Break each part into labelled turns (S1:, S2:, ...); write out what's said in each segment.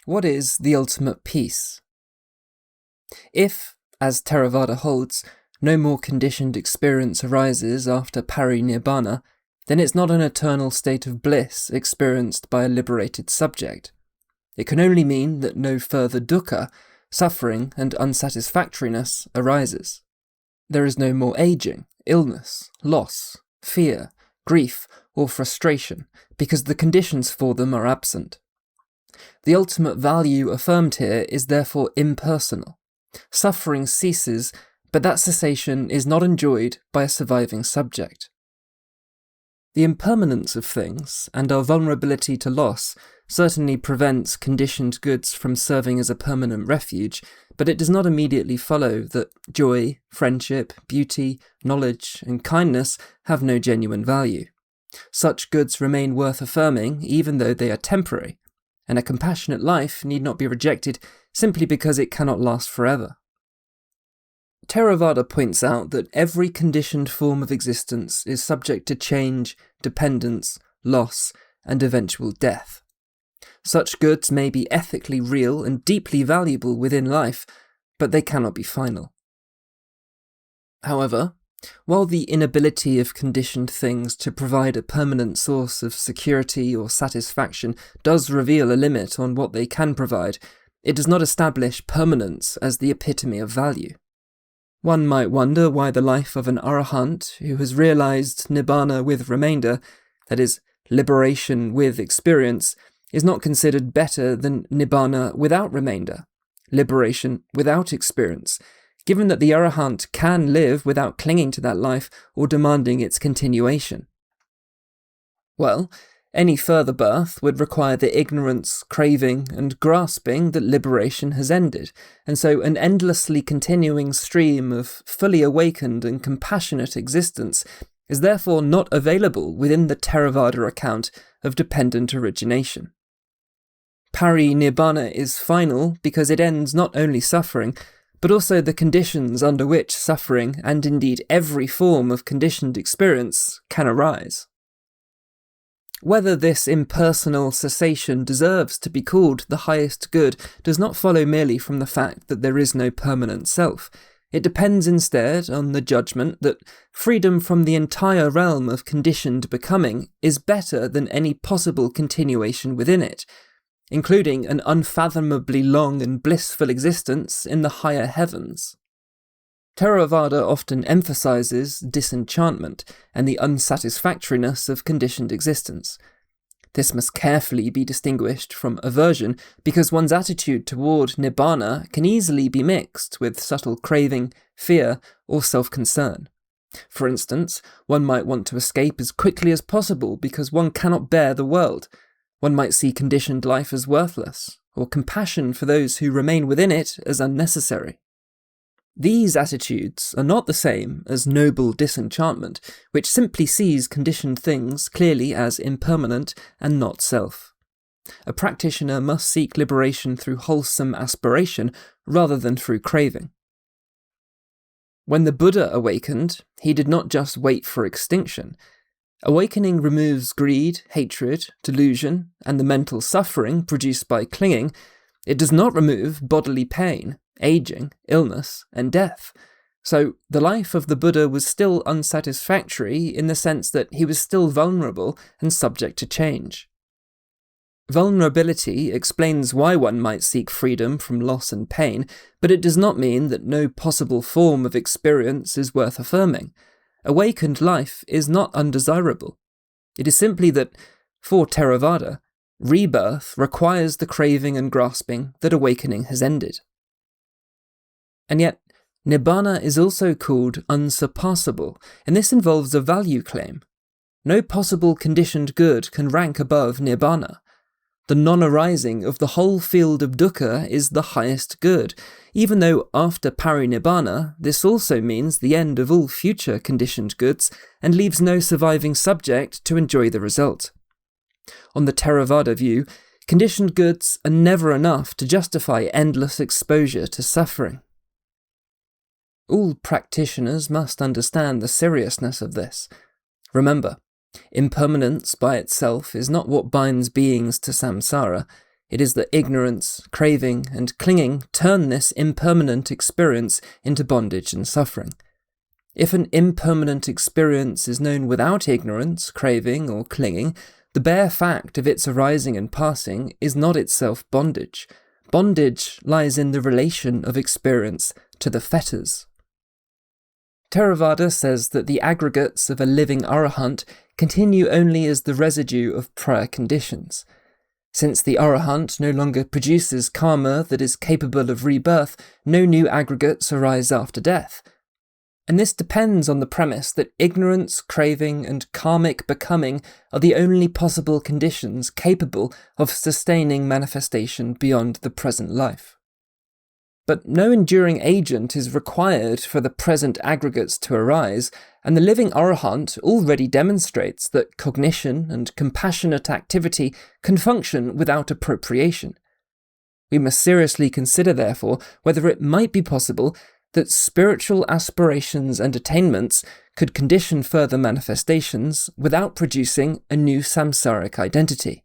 S1: What is the ultimate peace? If, as Theravada holds, no more conditioned experience arises after parinibbana, then it's not an eternal state of bliss experienced by a liberated subject. It can only mean that no further dukkha, suffering and unsatisfactoriness arises. There is no more aging, illness, loss, fear, grief, or frustration, because the conditions for them are absent. The ultimate value affirmed here is therefore impersonal. Suffering ceases, but that cessation is not enjoyed by a surviving subject. The impermanence of things, and our vulnerability to loss, certainly prevents conditioned goods from serving as a permanent refuge, but it does not immediately follow that joy, friendship, beauty, knowledge, and kindness have no genuine value. Such goods remain worth affirming even though they are temporary, and a compassionate life need not be rejected simply because it cannot last forever. Theravada points out that every conditioned form of existence is subject to change, dependence, loss, and eventual death. Such goods may be ethically real and deeply valuable within life, but they cannot be final. However, while the inability of conditioned things to provide a permanent source of security or satisfaction does reveal a limit on what they can provide, it does not establish permanence as the epitome of value. One might wonder why the life of an arahant who has realized nibbana with remainder, that is, liberation with experience, is not considered better than nibbana without remainder, liberation without experience, given that the arahant can live without clinging to that life or demanding its continuation. Well, any further birth would require the ignorance, craving, and grasping that liberation has ended, and so an endlessly continuing stream of fully awakened and compassionate existence is therefore not available within the Theravada account of dependent origination. Parinibbana is final because it ends not only suffering, but also the conditions under which suffering, and indeed every form of conditioned experience, can arise. Whether this impersonal cessation deserves to be called the highest good does not follow merely from the fact that there is no permanent self. It depends instead on the judgment that freedom from the entire realm of conditioned becoming is better than any possible continuation within it, including an unfathomably long and blissful existence in the higher heavens. Theravada often emphasizes disenchantment and the unsatisfactoriness of conditioned existence. This must carefully be distinguished from aversion, because one's attitude toward nibbana can easily be mixed with subtle craving, fear, or self-concern. For instance, one might want to escape as quickly as possible because one cannot bear the world. One might see conditioned life as worthless, or compassion for those who remain within it as unnecessary. These attitudes are not the same as noble disenchantment, which simply sees conditioned things clearly as impermanent and not self. A practitioner must seek liberation through wholesome aspiration rather than through craving. When the Buddha awakened, he did not just wait for extinction. Awakening removes greed, hatred, delusion, and the mental suffering produced by clinging. It does not remove bodily pain, aging, illness, and death. So the life of the Buddha was still unsatisfactory in the sense that he was still vulnerable and subject to change. Vulnerability explains why one might seek freedom from loss and pain, but it does not mean that no possible form of experience is worth affirming. Awakened life is not undesirable. It is simply that, for Theravada, rebirth requires the craving and grasping that awakening has ended. And yet, nibbana is also called unsurpassable, and this involves a value claim. No possible conditioned good can rank above nibbana. The non-arising of the whole field of dukkha is the highest good, even though after parinibbana, this also means the end of all future conditioned goods and leaves no surviving subject to enjoy the result. On the Theravada view, conditioned goods are never enough to justify endless exposure to suffering. All practitioners must understand the seriousness of this. Remember, impermanence by itself is not what binds beings to samsara. It is that ignorance, craving, and clinging turn this impermanent experience into bondage and suffering. If an impermanent experience is known without ignorance, craving, or clinging, the bare fact of its arising and passing is not itself bondage. Bondage lies in the relation of experience to the fetters. Theravada says that the aggregates of a living arahant continue only as the residue of prior conditions. Since the arahant no longer produces karma that is capable of rebirth, no new aggregates arise after death. And this depends on the premise that ignorance, craving, and karmic becoming are the only possible conditions capable of sustaining manifestation beyond the present life. But no enduring agent is required for the present aggregates to arise, and the living arahant already demonstrates that cognition and compassionate activity can function without appropriation. We must seriously consider, therefore, whether it might be possible that spiritual aspirations and attainments could condition further manifestations without producing a new samsaric identity.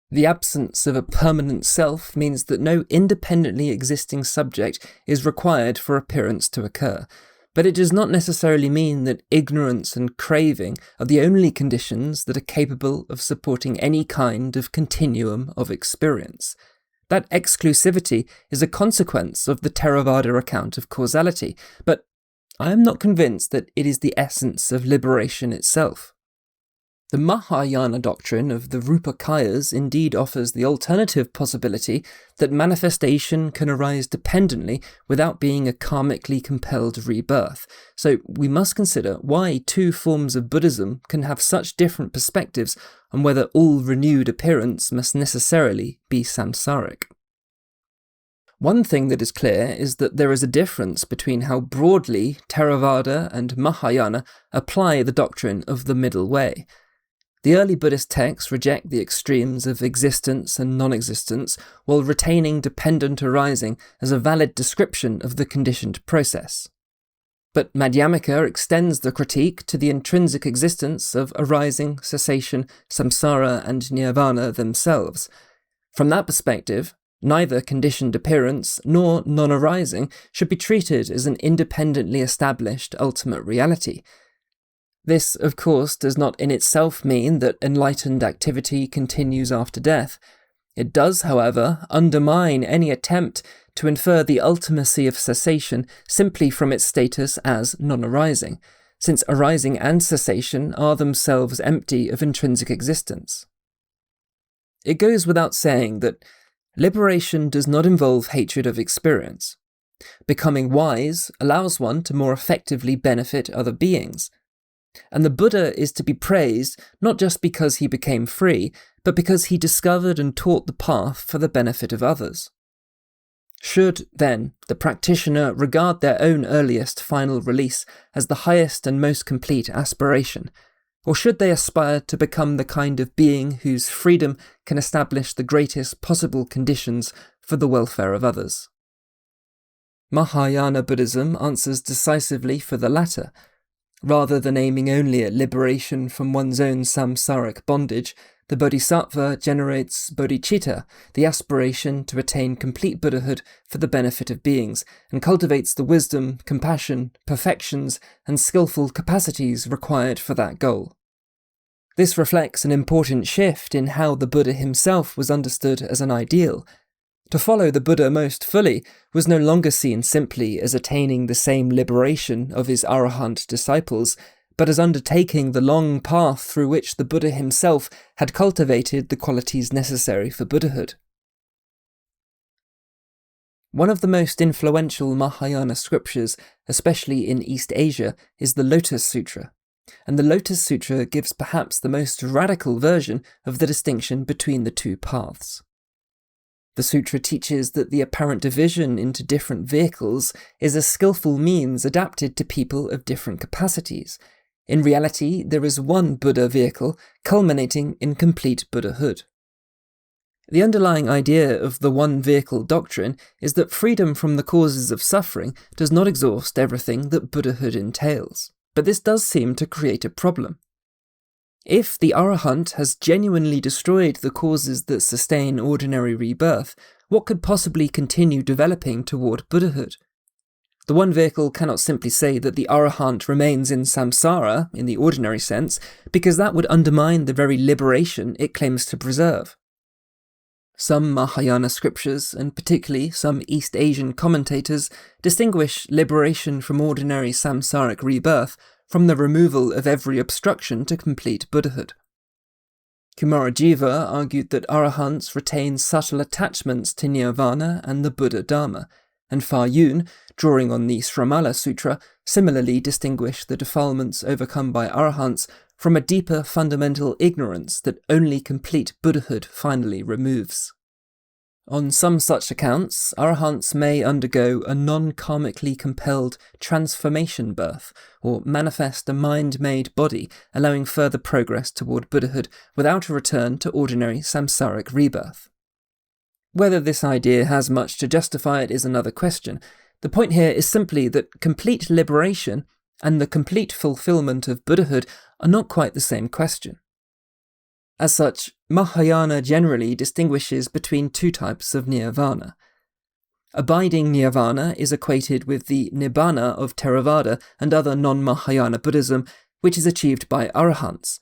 S1: The absence of a permanent self means that no independently existing subject is required for appearance to occur, but it does not necessarily mean that ignorance and craving are the only conditions that are capable of supporting any kind of continuum of experience. That exclusivity is a consequence of the Theravada account of causality, but I am not convinced that it is the essence of liberation itself. The Mahayana doctrine of the Rupakayas indeed offers the alternative possibility that manifestation can arise dependently without being a karmically compelled rebirth, so we must consider why two forms of Buddhism can have such different perspectives on whether all renewed appearance must necessarily be samsaric. One thing that is clear is that there is a difference between how broadly Theravada and Mahayana apply the doctrine of the middle way. The early Buddhist texts reject the extremes of existence and non-existence while retaining dependent arising as a valid description of the conditioned process. But Madhyamika extends the critique to the intrinsic existence of arising, cessation, samsara, and nirvana themselves. From that perspective, neither conditioned appearance nor non-arising should be treated as an independently established ultimate reality. This, of course, does not in itself mean that enlightened activity continues after death. It does, however, undermine any attempt to infer the ultimacy of cessation simply from its status as non-arising, since arising and cessation are themselves empty of intrinsic existence. It goes without saying that liberation does not involve hatred of experience. Becoming wise allows one to more effectively benefit other beings. And the Buddha is to be praised not just because he became free, but because he discovered and taught the path for the benefit of others. Should, then, the practitioner regard their own earliest final release as the highest and most complete aspiration, or should they aspire to become the kind of being whose freedom can establish the greatest possible conditions for the welfare of others? Mahayana Buddhism answers decisively for the latter. Rather than aiming only at liberation from one's own samsaric bondage, the bodhisattva generates bodhicitta, the aspiration to attain complete Buddhahood for the benefit of beings, and cultivates the wisdom, compassion, perfections, and skillful capacities required for that goal. This reflects an important shift in how the Buddha himself was understood as an ideal. To follow the Buddha most fully was no longer seen simply as attaining the same liberation of his arahant disciples, but as undertaking the long path through which the Buddha himself had cultivated the qualities necessary for Buddhahood. One of the most influential Mahayana scriptures, especially in East Asia, is the Lotus Sutra, and the Lotus Sutra gives perhaps the most radical version of the distinction between the two paths. The sutra teaches that the apparent division into different vehicles is a skillful means adapted to people of different capacities. In reality, there is one Buddha vehicle culminating in complete Buddhahood. The underlying idea of the one vehicle doctrine is that freedom from the causes of suffering does not exhaust everything that Buddhahood entails, but this does seem to create a problem. If the arahant has genuinely destroyed the causes that sustain ordinary rebirth, what could possibly continue developing toward Buddhahood? The one vehicle cannot simply say that the arahant remains in samsara, in the ordinary sense, because that would undermine the very liberation it claims to preserve. Some Mahayana scriptures, and particularly some East Asian commentators, distinguish liberation from ordinary samsaric rebirth from the removal of every obstruction to complete Buddhahood. Kumarajiva argued that arahants retain subtle attachments to nirvana and the Buddha Dharma, and Fa Yun, drawing on the Sramala Sutra, similarly distinguished the defilements overcome by arahants from a deeper fundamental ignorance that only complete Buddhahood finally removes. On some such accounts, arahants may undergo a non-karmically compelled transformation birth, or manifest a mind-made body, allowing further progress toward Buddhahood without a return to ordinary samsaric rebirth. Whether this idea has much to justify it is another question. The point here is simply that complete liberation and the complete fulfillment of Buddhahood are not quite the same question. As such, Mahayana generally distinguishes between two types of nirvana. Abiding nirvana is equated with the nibbana of Theravada and other non-Mahayana Buddhism, which is achieved by arahants,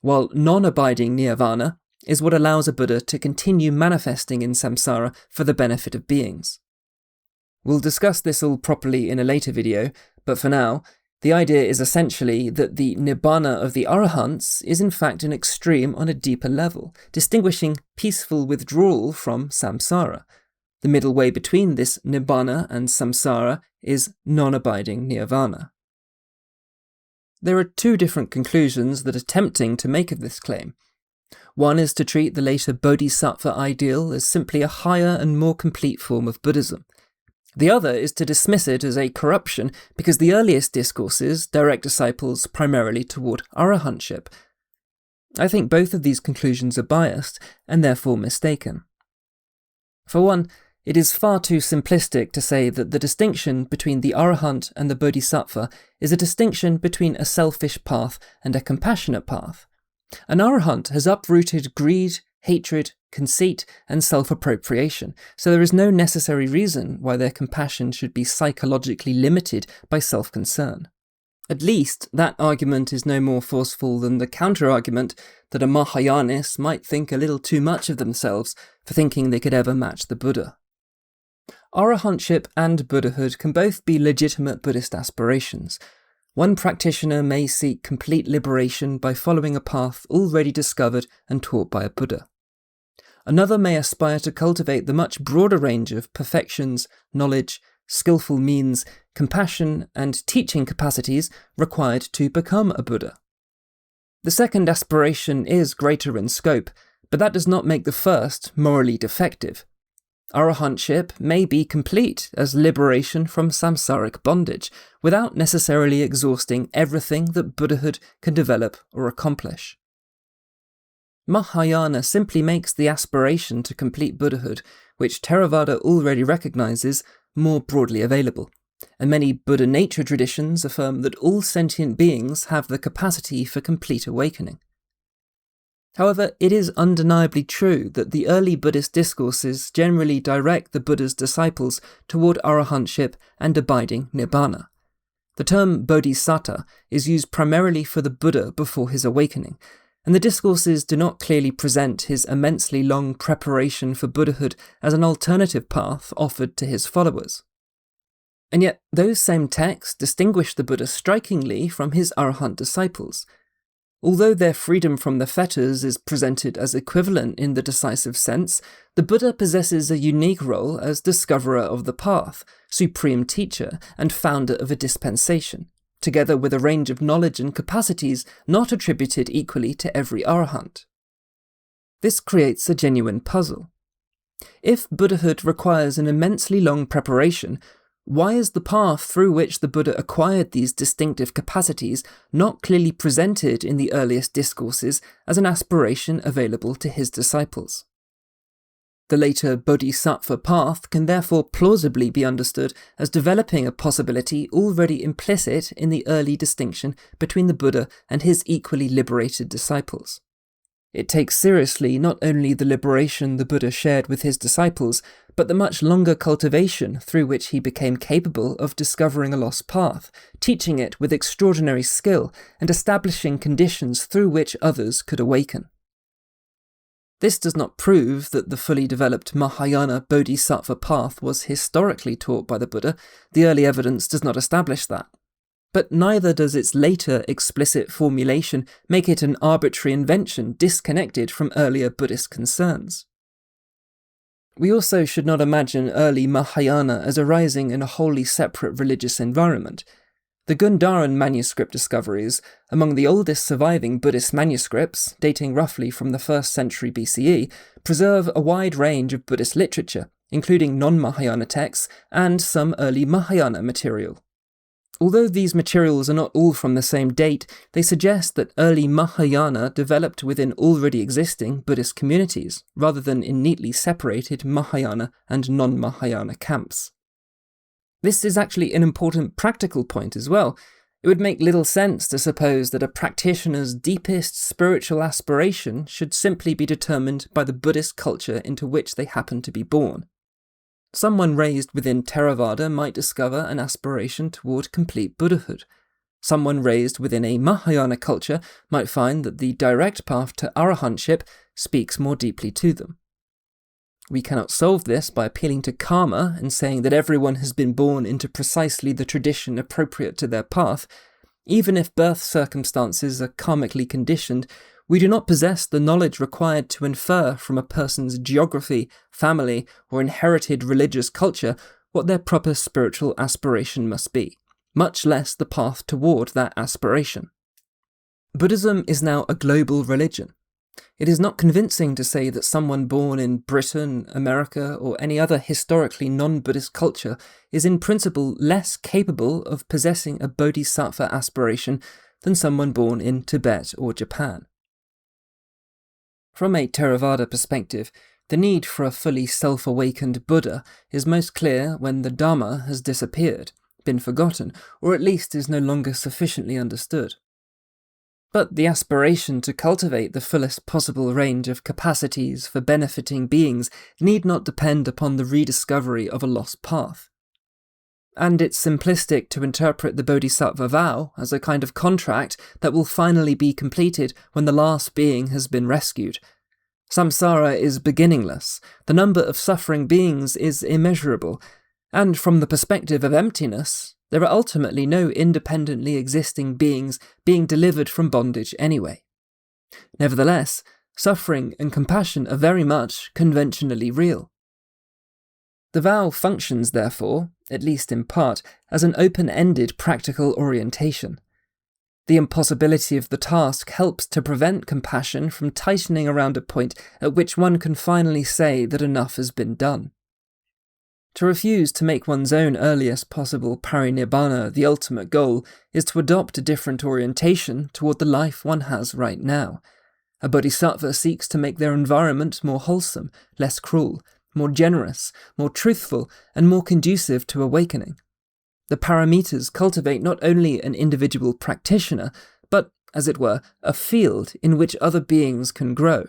S1: while non-abiding nirvana is what allows a Buddha to continue manifesting in samsara for the benefit of beings. We'll discuss this all properly in a later video, but for now, the idea is essentially that the nibbana of the arahants is in fact an extreme on a deeper level, distinguishing peaceful withdrawal from samsara. The middle way between this nibbana and samsara is non-abiding nirvana. There are two different conclusions that are tempting to make of this claim. One is to treat the later bodhisattva ideal as simply a higher and more complete form of Buddhism. The other is to dismiss it as a corruption because the earliest discourses direct disciples primarily toward arahantship. I think both of these conclusions are biased and therefore mistaken. For one, it is far too simplistic to say that the distinction between the arahant and the bodhisattva is a distinction between a selfish path and a compassionate path. An arahant has uprooted greed, hatred, conceit, and self-appropriation, so there is no necessary reason why their compassion should be psychologically limited by self-concern. At least, that argument is no more forceful than the counter-argument that a Mahayanist might think a little too much of themselves for thinking they could ever match the Buddha. Arahantship and Buddhahood can both be legitimate Buddhist aspirations. One practitioner may seek complete liberation by following a path already discovered and taught by a Buddha. Another may aspire to cultivate the much broader range of perfections, knowledge, skillful means, compassion, and teaching capacities required to become a Buddha. The second aspiration is greater in scope, but that does not make the first morally defective. Arahantship may be complete as liberation from samsaric bondage, without necessarily exhausting everything that Buddhahood can develop or accomplish. Mahayana simply makes the aspiration to complete Buddhahood, which Theravada already recognizes, more broadly available, and many Buddha nature traditions affirm that all sentient beings have the capacity for complete awakening. However, it is undeniably true that the early Buddhist discourses generally direct the Buddha's disciples toward arahantship and abiding nibbana. The term bodhisattva is used primarily for the Buddha before his awakening, and the discourses do not clearly present his immensely long preparation for Buddhahood as an alternative path offered to his followers. And yet, those same texts distinguish the Buddha strikingly from his arahant disciples. Although their freedom from the fetters is presented as equivalent in the decisive sense, the Buddha possesses a unique role as discoverer of the path, supreme teacher, and founder of a dispensation, together with a range of knowledge and capacities not attributed equally to every arahant. This creates a genuine puzzle. If Buddhahood requires an immensely long preparation, why is the path through which the Buddha acquired these distinctive capacities not clearly presented in the earliest discourses as an aspiration available to his disciples? The later bodhisattva path can therefore plausibly be understood as developing a possibility already implicit in the early distinction between the Buddha and his equally liberated disciples. It takes seriously not only the liberation the Buddha shared with his disciples, but the much longer cultivation through which he became capable of discovering a lost path, teaching it with extraordinary skill, and establishing conditions through which others could awaken. This does not prove that the fully developed Mahayana bodhisattva path was historically taught by the Buddha. The early evidence does not establish that. But neither does its later explicit formulation make it an arbitrary invention disconnected from earlier Buddhist concerns. We also should not imagine early Mahayana as arising in a wholly separate religious environment. The Gundharan manuscript discoveries, among the oldest surviving Buddhist manuscripts, dating roughly from the 1st century BCE, preserve a wide range of Buddhist literature, including non-Mahayana texts and some early Mahayana material. Although these materials are not all from the same date, they suggest that early Mahayana developed within already existing Buddhist communities, rather than in neatly separated Mahayana and non-Mahayana camps. This is actually an important practical point as well. It would make little sense to suppose that a practitioner's deepest spiritual aspiration should simply be determined by the Buddhist culture into which they happen to be born. Someone raised within Theravada might discover an aspiration toward complete Buddhahood. Someone raised within a Mahayana culture might find that the direct path to arahantship speaks more deeply to them. We cannot solve this by appealing to karma and saying that everyone has been born into precisely the tradition appropriate to their path. Even if birth circumstances are karmically conditioned, we do not possess the knowledge required to infer from a person's geography, family, or inherited religious culture what their proper spiritual aspiration must be, much less the path toward that aspiration. Buddhism is now a global religion. It is not convincing to say that someone born in Britain, America, or any other historically non-Buddhist culture is in principle less capable of possessing a bodhisattva aspiration than someone born in Tibet or Japan. From a Theravada perspective, the need for a fully self-awakened Buddha is most clear when the Dhamma has disappeared, been forgotten, or at least is no longer sufficiently understood. But the aspiration to cultivate the fullest possible range of capacities for benefiting beings need not depend upon the rediscovery of a lost path. And it's simplistic to interpret the Bodhisattva vow as a kind of contract that will finally be completed when the last being has been rescued. Samsara is beginningless, the number of suffering beings is immeasurable, and from the perspective of emptiness, there are ultimately no independently existing beings being delivered from bondage anyway. Nevertheless, suffering and compassion are very much conventionally real. The vow functions, therefore, at least in part, as an open-ended practical orientation. The impossibility of the task helps to prevent compassion from tightening around a point at which one can finally say that enough has been done. To refuse to make one's own earliest possible parinibbana the ultimate goal is to adopt a different orientation toward the life one has right now. A bodhisattva seeks to make their environment more wholesome, less cruel, more generous, more truthful, and more conducive to awakening. The paramitas cultivate not only an individual practitioner, but, as it were, a field in which other beings can grow.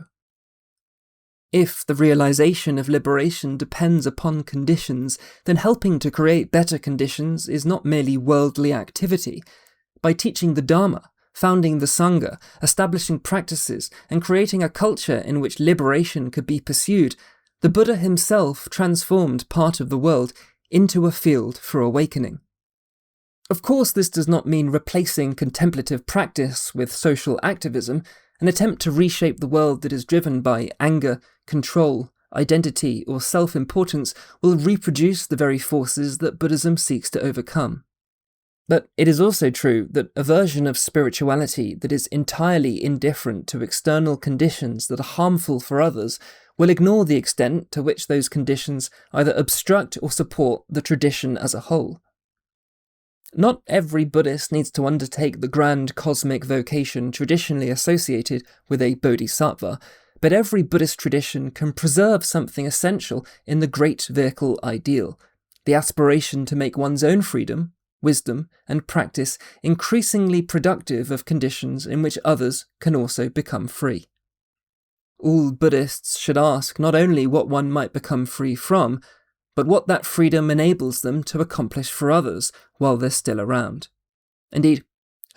S1: If the realization of liberation depends upon conditions, then helping to create better conditions is not merely worldly activity. By teaching the Dhamma, founding the Sangha, establishing practices, and creating a culture in which liberation could be pursued, the Buddha himself transformed part of the world into a field for awakening. Of course, this does not mean replacing contemplative practice with social activism. An attempt to reshape the world that is driven by anger, control, identity, or self-importance will reproduce the very forces that Buddhism seeks to overcome. But it is also true that a version of spirituality that is entirely indifferent to external conditions that are harmful for others will ignore the extent to which those conditions either obstruct or support the tradition as a whole. Not every Buddhist needs to undertake the grand cosmic vocation traditionally associated with a bodhisattva, but every Buddhist tradition can preserve something essential in the great vehicle ideal, the aspiration to make one's own freedom, wisdom, and practice increasingly productive of conditions in which others can also become free. All Buddhists should ask not only what one might become free from, but what that freedom enables them to accomplish for others while they're still around. Indeed,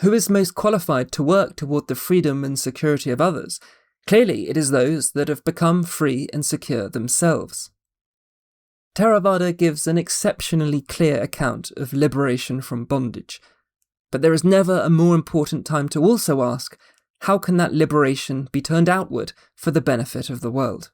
S1: who is most qualified to work toward the freedom and security of others? Clearly, it is those that have become free and secure themselves. Theravada gives an exceptionally clear account of liberation from bondage, but there is never a more important time to also ask, how can that liberation be turned outward for the benefit of the world?